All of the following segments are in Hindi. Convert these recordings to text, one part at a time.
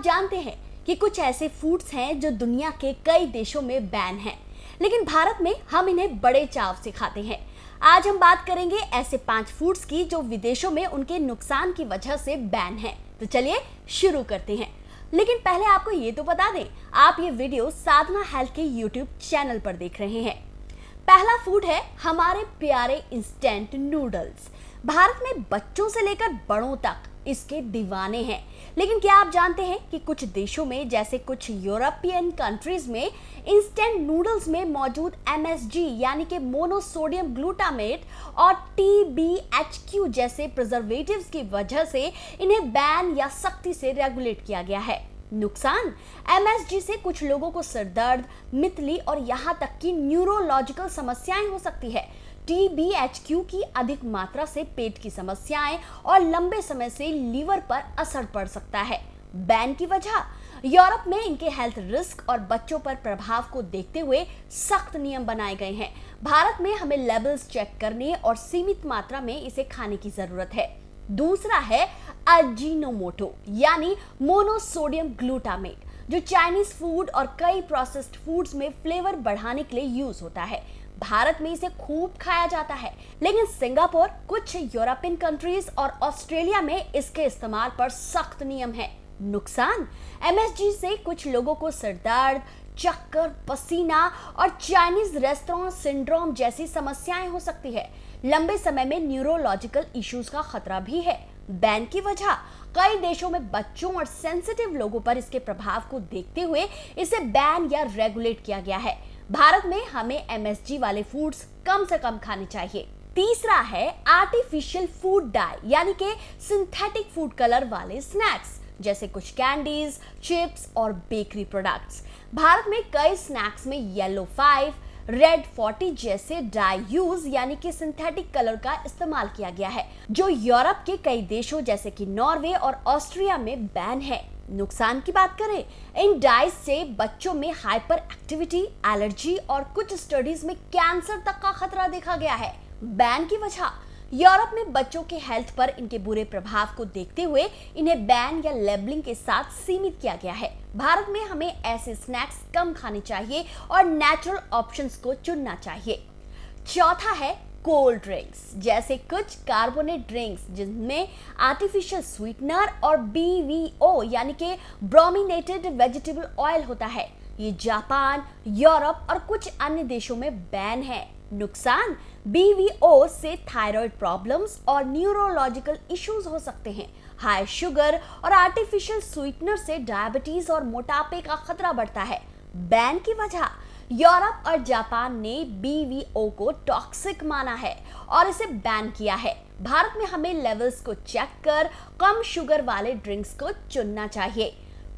आप जानते हैं कि कुछ ऐसे फूड्स हैं जो दुनिया के कई देशों में बैन हैं, लेकिन भारत में हम इन्हें बड़े चाव से खाते हैं। आज हम बात करेंगे ऐसे 5 फूड्स की जो विदेशों में उनके नुकसान की वजह से बैन हैं। तो चलिए शुरू करते हैं। लेकिन पहले आपको ये तो बता दें, आप ये वीडियो साधना हेल्थ के यूट्यूब चैनल पर देख रहे हैं। पहला फूड है हमारे प्यारे इंस्टेंट नूडल्स। भारत में बच्चों से लेकर बड़ों तक इसके दीवाने हैं। लेकिन क्या आप जानते हैं कि कुछ देशों में, जैसे कुछ यूरोपियन कंट्रीज में, इंस्टेंट नूडल्स में मौजूद MSG यानी कि मोनोसोडियम ग्लूटामेट और TBHQ जैसे प्रिजर्वेटिव्स की वजह से इन्हें बैन या सख्ती से रेगुलेट किया गया है। नुकसान: MSG से कुछ लोगों को सिरदर्द, मितली और यहाँ तक कि न्यूरोलॉजिकल समस्याएं हो सकती है। TBHQ की अधिक मात्रा से पेट की समस्याएं और लंबे समय से लीवर पर असर पड़ सकता है। बैन की वजह: यूरोप में इनके हेल्थ रिस्क और बच्चों पर प्रभाव को देखते हुए सख्त नियम बनाए गए हैं। भारत में हमें लेबल्स चेक करने और सीमित मात्रा में इसे खाने की जरूरत है। दूसरा है अजीनोमोटो यानी मोनोसोडियम ग्लूटामेट, जो चाइनीज फूड और कई प्रोसेस्ड फूड्स में फ्लेवर बढ़ाने के लिए यूज होता है। भारत में इसे खूब खाया जाता है, लेकिन सिंगापुर, कुछ यूरोपियन कंट्रीज और ऑस्ट्रेलिया में इसके इस्तेमाल पर सख्त नियम है। नुकसान: MSG से कुछ लोगों को सिरदर्द, चक्कर, पसीना और चाइनीज रेस्टोरेंट सिंड्रोम जैसी समस्याएं हो सकती है। लंबे समय में न्यूरोलॉजिकल इश्यूज का खतरा भी है। बैन की वजह: कई देशों में बच्चों और सेंसिटिव लोगों पर इसके प्रभाव को देखते हुए इसे बैन या रेगुलेट किया गया है। भारत में हमें MSG वाले फूड्स कम से कम खाने चाहिए। तीसरा है आर्टिफिशियल फूड डाई यानी कि सिंथेटिक फूड कलर वाले स्नैक्स, जैसे कुछ कैंडीज, चिप्स और बेकरी प्रोडक्ट्स। भारत में कई स्नैक्स में येलो 5, रेड 40 जैसे डाई यूज यानी कि सिंथेटिक कलर का इस्तेमाल किया गया है, जो यूरोप के कई देशों जैसे कि नॉर्वे और ऑस्ट्रिया में बैन है। नुकसान की बात करें, इन डाइज से बच्चों में हाइपर एक्टिविटी, एलर्जी और कुछ स्टडीज में कैंसर तक का खतरा देखा गया है। बैन की वजह: यूरोप में बच्चों के हेल्थ पर इनके बुरे प्रभाव को देखते हुए इन्हें बैन या लेबलिंग के साथ सीमित किया गया है। भारत में हमें ऐसे स्नैक्स कम खाने चाहिए और नेचुरल ऑप्शंस को चुनना चाहिए। चौथा है कोल्ड ड्रिंक्स, जैसे कुछ कार्बोनेट ड्रिंक्स जिनमें आर्टिफिशियल स्वीटनर और BVO यानी कि ब्रोमिनेटेड वेजिटेबल ऑयल होता है। ये जापान, यूरोप और कुछ अन्य देशों में बैन है। नुकसान: BVO से थायराइड प्रॉब्लम्स और न्यूरोलॉजिकल इश्यूज हो सकते हैं। हाई शुगर और आर्टिफिशियल स्वीटनर से डायबिटीज और मोटापे का खतरा बढ़ता है। बैन की वजह: यूरोप और जापान ने BVO को टॉक्सिक माना है और इसे बैन किया है। भारत में हमें लेवल्स को चेक कर कम शुगर वाले ड्रिंक्स को चुनना चाहिए।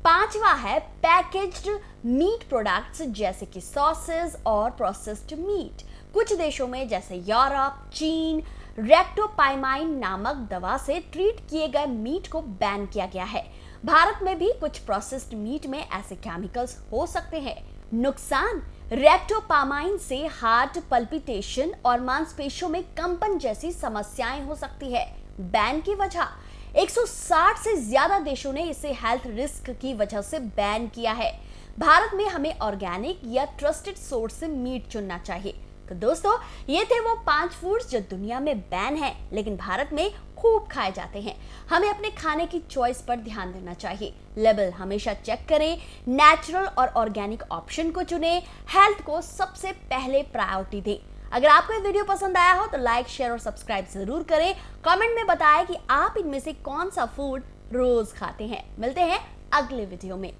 पांचवा है पैकेज्ड मीट प्रोडक्ट्स, जैसे कि सॉसेज और प्रोसेस्ड मीट। कुछ देशों में जैसे यूरोप, चीन, रेक्टोपाइमाइन नामक दवा से ट्रीट किए गए मीट को बैन किया गया है। भारत में भी कुछ प्रोसेस्ड मीट में ऐसे केमिकल्स हो सकते हैं। नुकसान: रेक्टोपामाइन से हार्ट पल्पिटेशन और मांसपेशियों में कंपन जैसी समस्याएं हो सकती है। बैन की वजह: 160 से ज्यादा देशों ने इसे हेल्थ रिस्क की वजह से बैन किया है। भारत में हमें ऑर्गेनिक या ट्रस्टेड सोर्स से मीट चुनना चाहिए। तो दोस्तों, ये थे वो 5 फूड्स जो दुनिया में बैन हैं, लेकिन भारत में खूब खाए जाते हैं। हमें अपने खाने की चॉइस पर ध्यान देना चाहिए। लेबल हमेशा चेक करें, नेचुरल और ऑर्गेनिक ऑप्शन को चुनें, हेल्थ को सबसे पहले प्रायोरिटी दें। अगर आपको ये वीडियो पसंद आया हो तो लाइक, शेयर और सब्सक्राइब जरूर करें। कमेंट में बताएं कि आप इनमें से कौन सा फूड रोज खाते हैं। मिलते हैं अगले वीडियो में।